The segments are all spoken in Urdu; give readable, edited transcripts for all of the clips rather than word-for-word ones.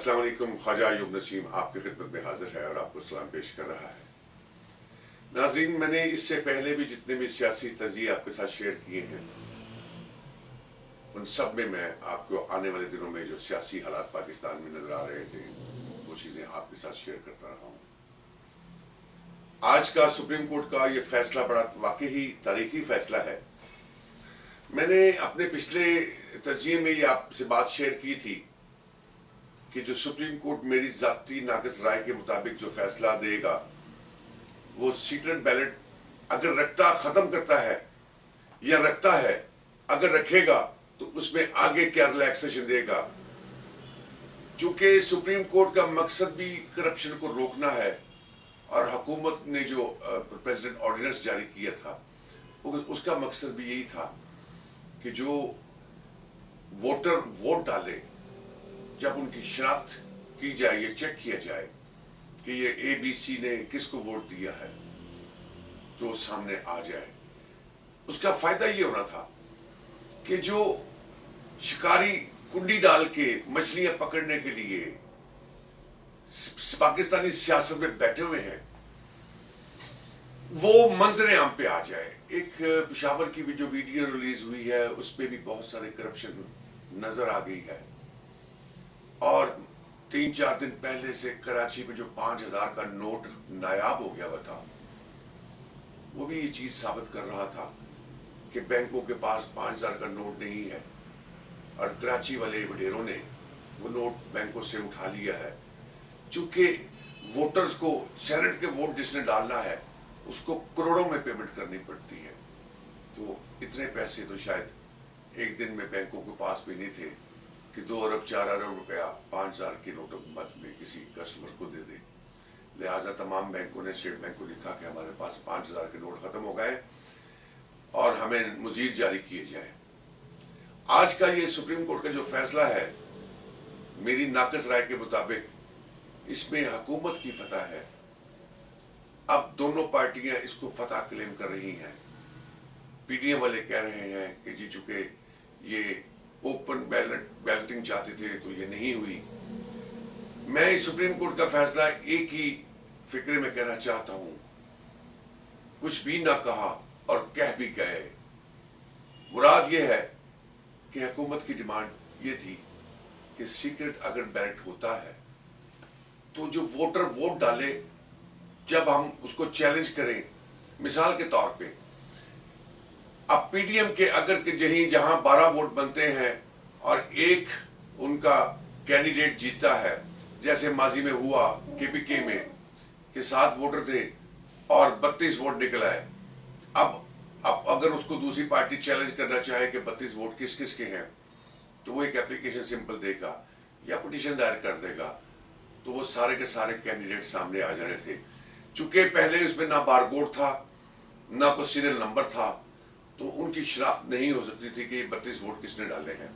السلام علیکم. خواجہ ایوب نسیم آپ کی خدمت میں حاضر ہے اور آپ کو سلام پیش کر رہا ہے. ناظرین، میں نے اس سے پہلے بھی جتنے بھی سیاسی تجزیے آپ کے ساتھ شیئر کیے ہیں ان سب میں آپ کو آنے والے دنوں میں جو سیاسی حالات پاکستان میں نظر آ رہے تھے وہ چیزیں آپ کے ساتھ شیئر کرتا رہا ہوں. آج کا سپریم کورٹ کا یہ فیصلہ بڑا واقعی تاریخی فیصلہ ہے. میں نے اپنے پچھلے تجزیے میں یہ آپ سے بات شیئر کی تھی کہ جو سپریم کورٹ میری ذاتی ناقص رائے کے مطابق جو فیصلہ دے گا وہ سیکرٹ بیلٹ اگر ختم کرتا ہے یا رکھتا ہے، اگر رکھے گا تو اس میں آگے کیا ریلیکسیشن دے گا. چونکہ سپریم کورٹ کا مقصد بھی کرپشن کو روکنا ہے اور حکومت نے جو پریزیڈنٹ آرڈیننس جاری کیا تھا اس کا مقصد بھی یہی تھا کہ جو ووٹر ووٹ ڈالے جب ان کی شناخت کی جائے، یہ چیک کیا جائے کہ یہ اے بی سی نے کس کو ووٹ دیا ہے تو سامنے آ جائے. اس کا فائدہ یہ ہونا تھا کہ جو شکاری کنڈی ڈال کے مچھلیاں پکڑنے کے لیے پاکستانی سیاست میں بیٹھے ہوئے ہیں وہ منظر عام پہ آ جائے. ایک پشاور کی بھی جو ویڈیو ریلیز ہوئی ہے اس پہ بھی بہت سارے کرپشن نظر آ گئی ہے، اور 3-4 دن پہلے سے کراچی میں جو 5,000 کا نوٹ نایاب ہو گیا ہوا تھا وہ بھی یہ چیز ثابت کر رہا تھا کہ بینکوں کے پاس 5,000 کا نوٹ نہیں ہے اور کراچی والے وڈیروں نے وہ نوٹ بینکوں سے اٹھا لیا ہے. چونکہ ووٹرز کو سینٹ کے ووٹ جس نے ڈالنا ہے اس کو کروڑوں میں پیمنٹ کرنی پڑتی ہے، تو اتنے پیسے تو شاید ایک دن میں بینکوں کے پاس بھی نہیں تھے کہ 2 ارب 4 ارب روپیہ 5,000 کے نوٹ مت میں کسی کسٹمر کو دے دے. لہٰذا تمام بینکوں نے اسٹیٹ بینک کو لکھا کہ ہمارے پاس 5,000 کے نوٹ ختم ہو گئے اور ہمیں مزید جاری کیے جائیں. آج کا یہ سپریم کورٹ کا جو فیصلہ ہے میری ناقص رائے کے مطابق اس میں حکومت کی فتح ہے. اب دونوں پارٹیاں اس کو فتح کلیم کر رہی ہیں. پی ڈی ایم والے کہہ رہے ہیں کہ جی چونکہ یہ اوپن بیلٹنگ چاہتے تھے تو یہ نہیں ہوئی. میں اس سپریم کورٹ کا فیصلہ ایک ہی فکرے میں کہنا چاہتا ہوں، کچھ بھی نہ کہا اور کہہ بھی گئے. مراد یہ ہے کہ حکومت کی ڈیمانڈ یہ تھی کہ سیکرٹ اگر بیلٹ ہوتا ہے تو جو ووٹر ووٹ ڈالے جب ہم اس کو چیلنج کریں. مثال کے طور پہ اب پی ڈی ایم کے اگر جہاں 12 ووٹ بنتے ہیں اور ایک ان کا کینڈیڈیٹ جیتا ہے، جیسے ماضی میں ہوا کے پی کے میں کہ 7 ووٹر تھے اور 32 ووٹ نکل آئے. اب اگر اس کو دوسری پارٹی چیلنج کرنا چاہے کہ 32 ووٹ کس کس کے ہیں تو وہ ایک اپلیکیشن سمپل دے گا یا پٹیشن دائر کر دے گا تو وہ سارے کے سارے کینڈیڈیٹ سامنے آ جانے تھے. چونکہ پہلے اس میں نہ بار کوڈ تھا نہ کوئی سیریل نمبر تھا تو ان کی شناخت نہیں ہو سکتی تھی کہ یہ 32 ووٹ کس نے ڈالے ہیں.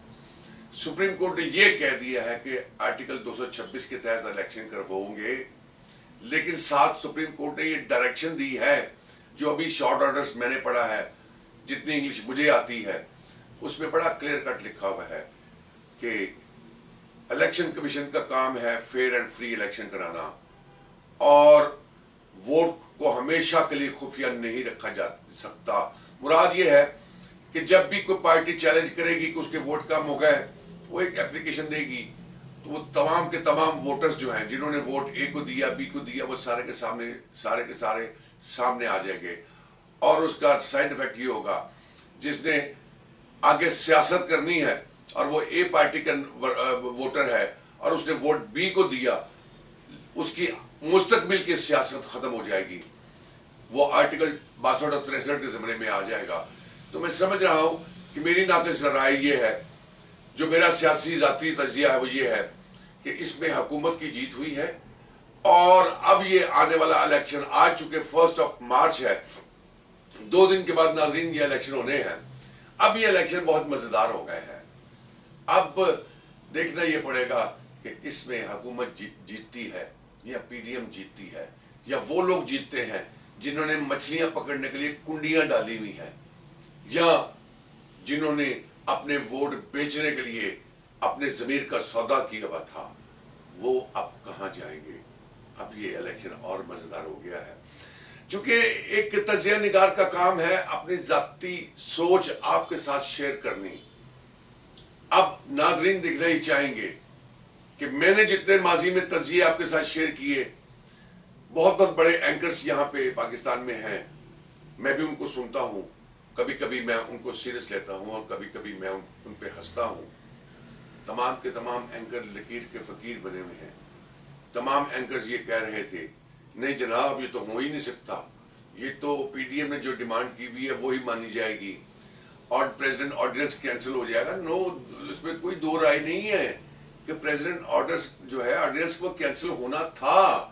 سپریم کورٹ نے یہ کہہ دیا ہے کہ آرٹیکل 226 کے تحت الیکشن ہوں گے، لیکن ساتھ سپریم کورٹ نے یہ ڈائریکشن دی ہے جو ابھی شارٹ آرڈرز میں نے پڑھا ہے، جتنی انگلش مجھے آتی ہے اس میں بڑا کلیئر کٹ لکھا ہوا ہے کہ الیکشن کمیشن کا کام ہے فیئر اینڈ فری الیکشن کرانا اور ووٹ کو ہمیشہ کے لیے خفیہ نہیں رکھا جا سکتا. مراد یہ ہے کہ جب بھی کوئی پارٹی چیلنج کرے گی کہ اس کے ووٹ کم ہو گئے وہ ایک اپلیکیشن دے گی تو وہ تمام کے تمام ووٹرز جو ہیں جنہوں نے ووٹ اے کو دیا بی کو دیا وہ سارے کے سارے سامنے آ جائیں گے. اور اس کا سائڈ افیکٹ یہ ہوگا جس نے آگے سیاست کرنی ہے اور وہ اے پارٹی کا ووٹر ہے اور اس نے ووٹ بی کو دیا، اس کی مستقبل کی سیاست ختم ہو جائے گی، وہ آرٹیکل 62 اور 63 کے زمرے میں آ جائے گا. تو میں سمجھ رہا ہوں کہ میری ناقص رائے یہ ہے، جو میرا سیاسی ذاتی تجزیہ ہے وہ یہ ہے کہ اس میں حکومت کی جیت ہوئی ہے. اور اب یہ آنے والا الیکشن آج چونکہ 1 مارچ ہے، 2 دن کے بعد ناظرین یہ الیکشن ہونے ہیں. اب یہ الیکشن بہت مزیدار ہو گئے ہیں. اب دیکھنا یہ پڑے گا کہ اس میں حکومت جیتتی ہے یا پی ڈی ایم جیتتی ہے یا وہ لوگ جیتتے ہیں جنہوں نے مچھلیاں پکڑنے کے لیے کنڈیاں ڈالی ہوئی ہیں یا جنہوں نے اپنے ووٹ بیچنے کے لیے اپنے ضمیر کا سودا کیا ہوا تھا وہ اب کہاں جائیں گے؟ اب یہ الیکشن اور مزیدار ہو گیا ہے، چونکہ ایک تجزیہ نگار کا کام ہے اپنی ذاتی سوچ آپ کے ساتھ شیئر کرنی۔ اب ناظرین دیکھنا ہی چاہیں گے کہ میں نے جتنے ماضی میں تجزیے آپ کے ساتھ شیئر کیے، بہت بہت بڑے اینکرز یہاں پہ پاکستان میں ہیں، میں بھی ان کو سنتا ہوں، کبھی کبھی میں ان کو سیریس لیتا ہوں اور کبھی کبھی میں ان پہ ہنستا ہوں۔ تمام کے تمام اینکر لکیر کے فقیر بنے ہوئے ہیں۔ تمام اینکرز یہ کہہ رہے تھے نہیں جناب، یہ تو ہو ہی نہیں سکتا، یہ تو پی ڈی ایم نے جو ڈیمانڈ کی ہوئی ہے وہی مانی جائے گی اور پریزیڈنٹ آرڈیننس کینسل ہو جائے گا۔ نو، اس میں کوئی دو رائے نہیں ہے کہ پریزیڈنٹ آرڈرس جو ہے آرڈیننس وہ کینسل ہونا تھا،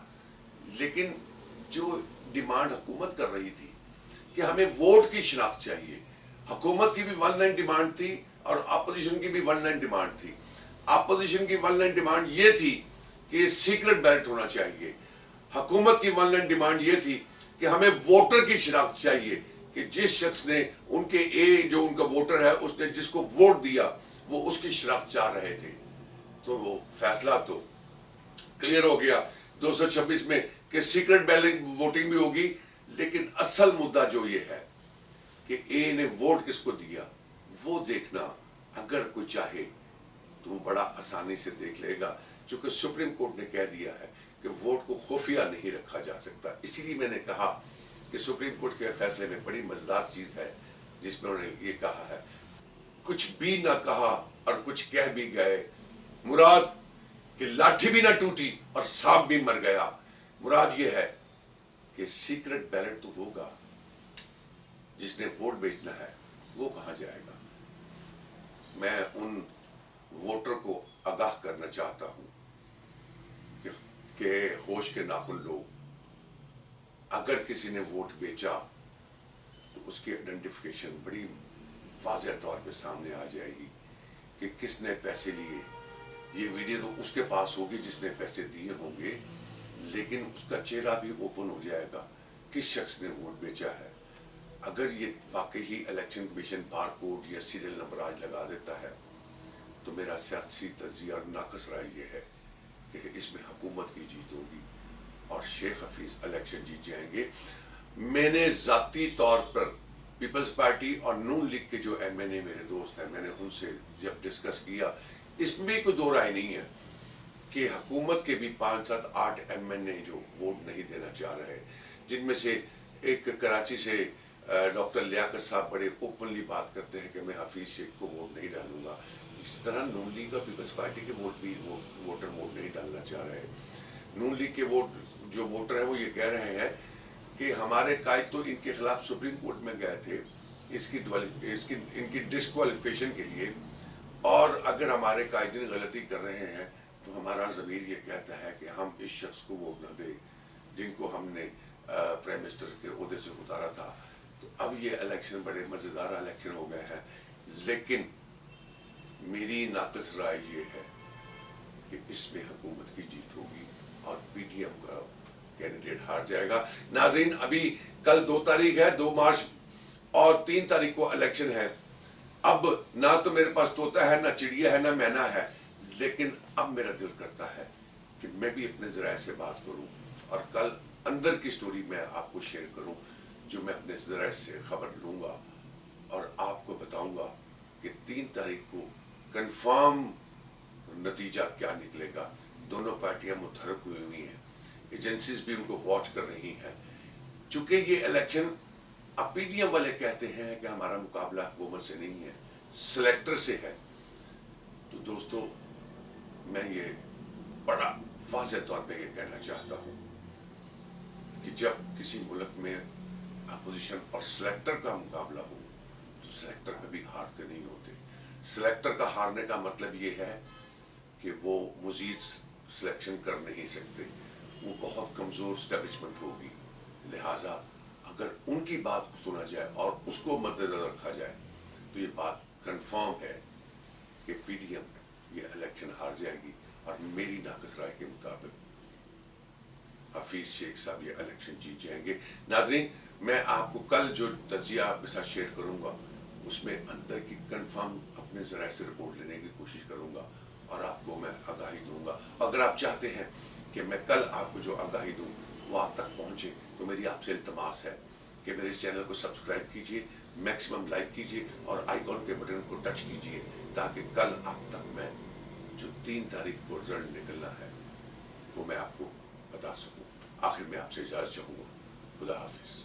لیکن جو ڈیمانڈ حکومت کر رہی تھی کہ ہمیں ووٹ کی شناخت چاہیے، حکومت کی بھی ون لائن ڈیمانڈ تھی اور اپوزیشن کی بھی ون لائن ڈیمانڈ تھی۔ اپوزیشن کی ون لائن ڈیمانڈ یہ تھی کہ سیکرٹ بیلٹ ہونا چاہیے، حکومت کی ون لائن ڈیمانڈ یہ تھی کہ ہمیں ووٹر کی شناخت چاہیے، کہ جس شخص نے ان کے جو ان کا ووٹر ہے اس نے جس کو ووٹ دیا وہ اس کی شناخت چاہ رہے تھے۔ تو وہ فیصلہ تو کلیئر ہو گیا 226 میں کہ سیکرٹ بیلٹ ووٹنگ بھی ہوگی، لیکن اصل مدعا جو یہ ہے کہ اے نے ووٹ کس کو دیا وہ دیکھنا اگر کوئی چاہے تو وہ بڑا آسانی سے دیکھ لے گا، چونکہ سپریم کورٹ نے کہہ دیا ہے کہ ووٹ کو خفیہ نہیں رکھا جا سکتا۔ اسی لیے میں نے کہا کہ سپریم کورٹ کے فیصلے میں بڑی مزیدار چیز ہے جس میں انہوں نے یہ کہا ہے کچھ بھی نہ کہا اور کچھ کہہ بھی گئے، مراد کہ لاٹھی بھی نہ ٹوٹی اور سانپ بھی مر گیا۔ مراد یہ ہے کہ سیکرٹ بیلٹ تو ہوگا، جس نے ووٹ بیچنا ہے وہ کہاں جائے گا؟ میں ان ووٹر کو آگاہ کرنا چاہتا ہوں کہ ہوش کے ناخن لو، اگر کسی نے ووٹ بیچا تو اس کی آئیڈینٹیفیکیشن بڑی واضح طور پہ سامنے آ جائے گی کہ کس نے پیسے لیے۔ یہ ویڈیو تو اس کے پاس ہوگی جس نے پیسے دیے ہوں گے، لیکن اس کا چہرہ بھی اوپن ہو جائے گا کس شخص نے ووٹ بیچا ہے۔ اگر یہ واقعی الیکشن کمیشن بار کوڈ یا سیریل نمبر آج لگا دیتا ہے تو میرا سیاسی تجزیہ اور ناقص رائے یہ ہے کہ اس میں حکومت کی جیت ہوگی اور شیخ حفیظ الیکشن جیت جائیں گے۔ میں نے ذاتی طور پر پیپلز پارٹی اور نون لیگ کے جو ایم این اے میرے دوست ہیں، میں نے ان سے جب ڈسکس کیا، اس میں کوئی دو رائے نہیں ہے کہ حکومت کے بھی 5 7 8 ایم این اے جو ووٹ نہیں دینا چاہ رہے، جن میں سے ایک کراچی سے ڈاکٹر لیاقت صاحب بڑے اوپنلی بات کرتے ہیں کہ میں حفیظ شیخ کو ووٹ نہیں ڈالوں گا۔ اسی طرح نون لیگ اور پیپلز پارٹی کے ووٹر ووٹ نہیں ڈالنا چاہ رہے۔ نون لیگ کے جو ووٹر ہیں وہ یہ کہہ رہے ہیں کہ ہمارے قائد تو ان کے خلاف سپریم کورٹ میں گئے تھے ان کی ڈسکوالیفیکیشن کے لیے، اور اگر ہمارے قائدین غلطی کر رہے ہیں تو ہمارا ضمیر یہ کہتا ہے کہ ہم اس شخص کو ووٹ نہ دیں جن کو ہم نے پرائم منسٹر کے عہدے سے اتارا تھا۔ تو اب یہ الیکشن بڑے مزیدار الیکشن ہو گئے ہیں، لیکن میری ناقص رائے یہ ہے کہ اس میں حکومت کی جیت ہوگی اور پی ٹی ایم کا کینڈیڈیٹ ہار جائے گا۔ ناظرین، ابھی کل 2 تاریخ ہے، 2 مارچ اور 3 تاریخ کو الیکشن ہے۔ اب نہ تو میرے پاس طوطا ہے، نہ چڑیا ہے، نہ مینا ہے، لیکن اب میرا دل کرتا ہے کہ میں بھی اپنے ذرائع سے بات کروں اور کل اندر کی سٹوری میں آپ کو شیئر کروں جو میں اپنے ذرائع سے خبر لوں گا اور آپ کو بتاؤں گا کہ 3 تاریخ کو کنفرم نتیجہ کیا نکلے گا۔ دونوں پارٹیاں متحرک ہوئی ہیں، ایجنسیز بھی ان کو واچ کر رہی ہیں، چونکہ یہ الیکشن اب پی ڈی ایم والے کہتے ہیں کہ ہمارا مقابلہ حکومت سے نہیں ہے، سلیکٹر سے ہے۔ تو دوستو، میں یہ بڑا واضح طور پہ یہ کہنا چاہتا ہوں کہ جب کسی ملک میں اپوزیشن اور سلیکٹر کا مقابلہ ہو تو سلیکٹر کبھی ہارتے نہیں ہوتے۔ سلیکٹر کا ہارنے کا مطلب یہ ہے کہ وہ مزید سلیکشن کر نہیں سکتے، وہ بہت کمزور اسٹیبلشمنٹ ہوگی، لہٰذا اگر ان کی بات کو سنا جائے اور اس کو مد نظر رکھا جائے تو یہ بات کنفرم ہے کہ پی ڈی ایم یہ الیکشن ہار جائے گی اور میری ناقص رائے کے مطابق حفیظ شیخ صاحب یہ الیکشن جیت جائیں گے۔ ناظرین، میں آپ کو کل جو تجزیہ آپ کے ساتھ شیئر کروں گا اس میں اندر کی کنفرم اپنے ذرائع سے رپورٹ لینے کی کوشش کروں گا اور آپ کو میں آگاہی دوں گا. اگر آپ چاہتے ہیں کہ میں کل آپ کو جو آگاہی دوں وہ آپ تک پہنچے تو میری آپ سے التماس ہے کہ میرے اس چینل کو سبسکرائب کیجئے, میکسیمم لائک کیجئے اور آئیکن کے بٹن کو ٹچ کیجئے تاکہ کل آپ تک میں جو 3 تاریخ کو رزلٹ نکلنا ہے وہ میں آپ کو بتا سکوں. آخر میں آپ سے اجازت چاہوں گا. خدا حافظ.